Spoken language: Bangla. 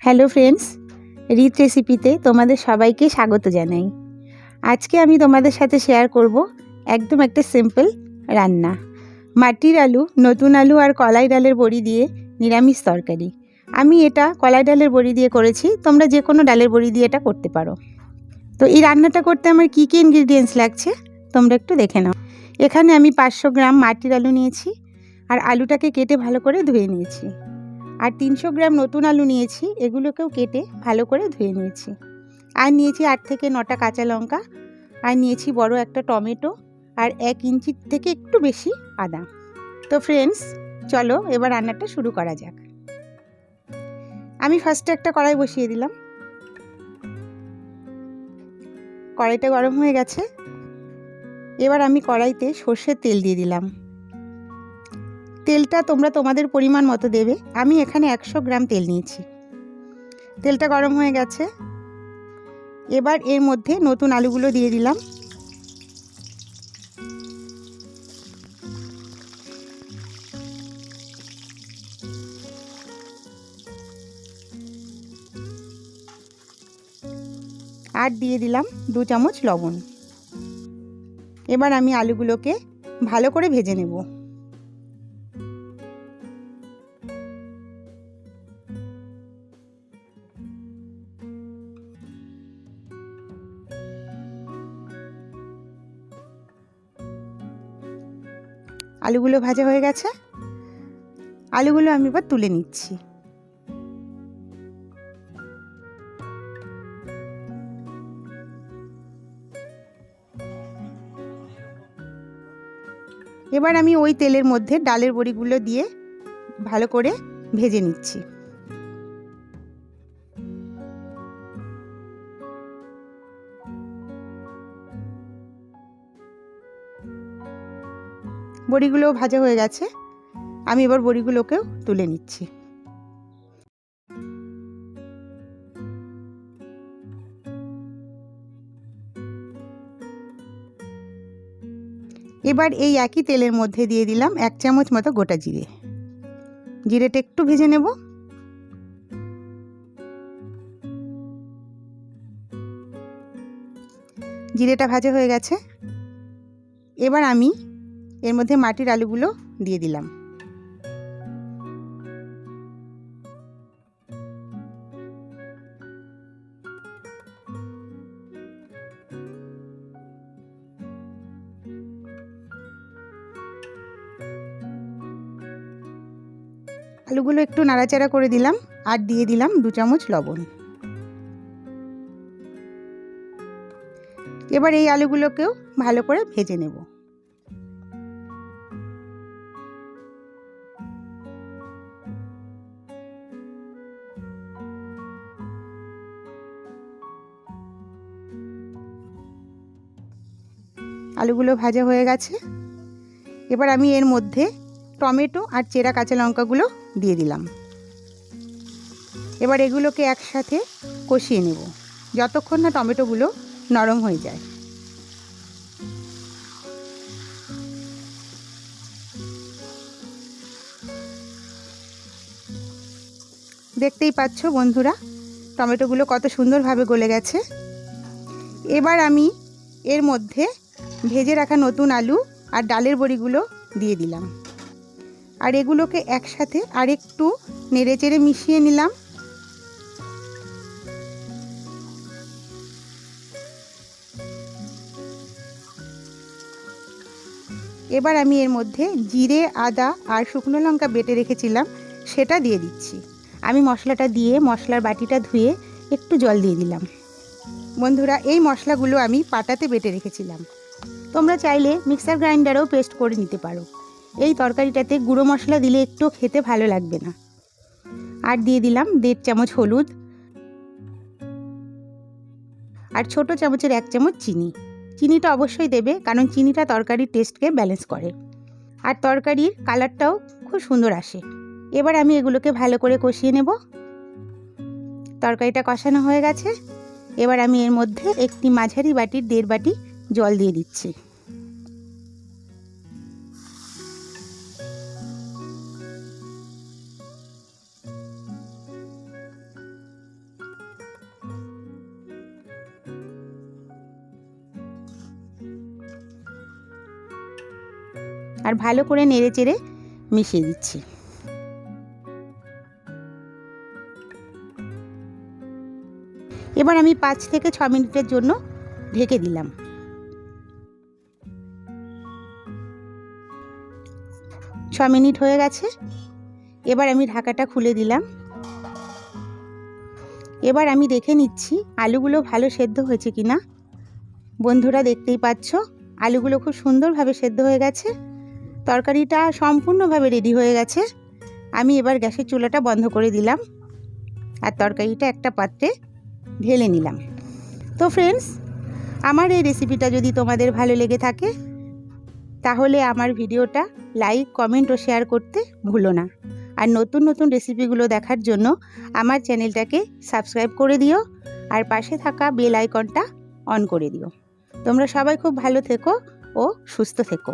হ্যালো ফ্রেন্ডস, রিত রেসিপিতে তোমাদের সবাইকে স্বাগত জানাই। আজকে আমি তোমাদের সাথে শেয়ার করব একদম একটা সিম্পল রান্না, মাটির আলু, নতুন আলু আর কলাই ডালের বড়ি দিয়ে নিরামিষ তরকারি। আমি এটা কলাই ডালের বড়ি দিয়ে করেছি, তোমরা যে কোনো ডালের বড়ি দিয়ে এটা করতে পারো। তো এই রান্নাটা করতে আমার কী কী ইনগ্রিডিয়েন্টস লাগছে তোমরা একটু দেখে নাও। এখানে আমি 500 গ্রাম মাটির আলু নিয়েছি, আর আলুটাকে কেটে ভালো করে ধুয়ে নিয়েছি। আর 300 গ্রাম নতুন আলু নিয়েছি, এগুলোকেও কেটে ভালো করে ধুয়ে নিয়েছি। আর নিয়েছি 8 থেকে 9টা কাঁচা লঙ্কা, আর নিয়েছি বড় একটা টমেটো, আর 1 ইঞ্চি থেকে একটু বেশি আদা। তো ফ্রেন্ডস, চলো এবার রান্নাটা শুরু করা যাক। আমি ফার্স্টে একটা কড়াই বসিয়ে দিলাম। কড়াইটা গরম হয়ে গেছে। এবার আমি কড়াইতে সর্ষের তেল দিয়ে দিলাম। তেলটা তোমরা তোমাদের পরিমাণ মতো দেবে। আমি এখানে 100 গ্রাম তেল নিয়েছি। তেলটা গরম হয়ে গেছে। এবার এর মধ্যে নতুন আলুগুলো দিয়ে দিলাম। আর দিয়ে দিলাম 2 চামচ লবণ। এবার আমি আলুগুলোকে ভালো করে ভেজে নেব। আলুগুলো ভাজা হয়ে গেছে। আলুগুলো আমি এবার তুলে নিচ্ছি। এবার আমি ওই তেলের মধ্যে ডালের বড়িগুলো দিয়ে ভালো করে ভেজে নিচ্ছি। বড়িগুলোও ভাজা হয়ে গেছে। আমি এবার বড়িগুলোকেও তুলে নিচ্ছি। এবার এই একই তেলের মধ্যে দিয়ে দিলাম 1 চামচ মতো গোটা জিরে। জিরেটা একটু ভেজে নেব। জিরেটা ভাজা হয়ে গেছে। এবার আমি এর মধ্যে মাটির আলুগুলো দিয়ে দিলাম। আলুগুলো একটু নাড়াচাড়া করে দিলাম, আর দিয়ে দিলাম 2 চামচ লবণ। এবার এই আলুগুলোকেও ভালো করে ভেজে নেব। আলুগুলো ভাজা হয়ে গেছে। এবার আমি এর মধ্যে টমেটো আর চেরা কাঁচা লঙ্কাগুলো দিয়ে দিলাম। এবার এগুলোকে একসাথে কষিয়ে নেব যতক্ষণ না টমেটোগুলো নরম হয়ে যায়। দেখতেই পাচ্ছ বন্ধুরা, টমেটোগুলো কত সুন্দরভাবে গলে গেছে। এবার আমি এর মধ্যে ভেজে রাখা নতুন আলু আর ডালের বড়িগুলো দিয়ে দিলাম, আর এগুলোকে একসাথে আরেকটু নেড়েচেড়ে মিশিয়ে নিলাম। এবার আমি এর মধ্যে জিরে, আদা আর শুকনো লঙ্কা বেটে রেখেছিলাম, সেটা দিয়ে দিচ্ছি। আমি মশলাটা দিয়ে মশলার বাটিটা ধুয়ে একটু জল দিয়ে দিলাম। বন্ধুরা, এই মশলাগুলো আমি পাটাতে বেটে রেখেছিলাম। তোমরা চাইলে মিক্সার গ্রাইন্ডারেও পেস্ট করে নিতে পারো। এই তরকারিটাতে গুঁড়ো মশলা দিলে একটু খেতে ভালো লাগবে না। আর দিয়ে দিলাম 1.5 চামচ হলুদ, আর ছোট চামচের 1 চামচ চিনি। চিনিটা অবশ্যই দেবে, কারণ চিনিটা তরকারির টেস্টকে ব্যালেন্স করে, আর তরকারির কালারটাও খুব সুন্দর আসে। এবার আমি এগুলোকে ভালো করে কষিয়ে নেব। তরকারিটা কষানো হয়ে গেছে। এবার আমি এর মধ্যে একটি মাঝারি বাটির 1.5 বাটি জল দিয়ে দিচ্ছি। আর ভালো করে নেড়ে চেড়ে মিশিয়ে দিচ্ছি। এবার আমি 5 থেকে 6 মিনিটের জন্য ঢেকে দিলাম। 6 মিনিট হয়ে গেছে। এবার আমি ঢাকাটা খুলে দিলাম। এবার আমি দেখে নিচ্ছি আলুগুলো ভালো সেদ্ধ হয়েছে কিনা। বন্ধুরা দেখতেই পাচ্ছ আলুগুলো খুব সুন্দরভাবে সেদ্ধ হয়ে গেছে। তরকারিটা সম্পূর্ণভাবে রেডি হয়ে গেছে। আমি এবার গ্যাসের চুলাটা বন্ধ করে দিলাম আর তরকারিটা একটা পাত্রে ঢেলে নিলাম। তো ফ্রেন্ডস, আমার এই রেসিপিটা যদি তোমাদের ভালো লেগে থাকে তাহলে আমার ভিডিওটা লাইক, কমেন্ট ও শেয়ার করতে ভুলো না। আর নতুন নতুন রেসিপিগুলো দেখার জন্য আমার চ্যানেলটাকে সাবস্ক্রাইব করে দিও আর পাশে থাকা বেল আইকনটা অন করে দিও। তোমরা সবাই খুব ভালো থেকো ও সুস্থ থেকো।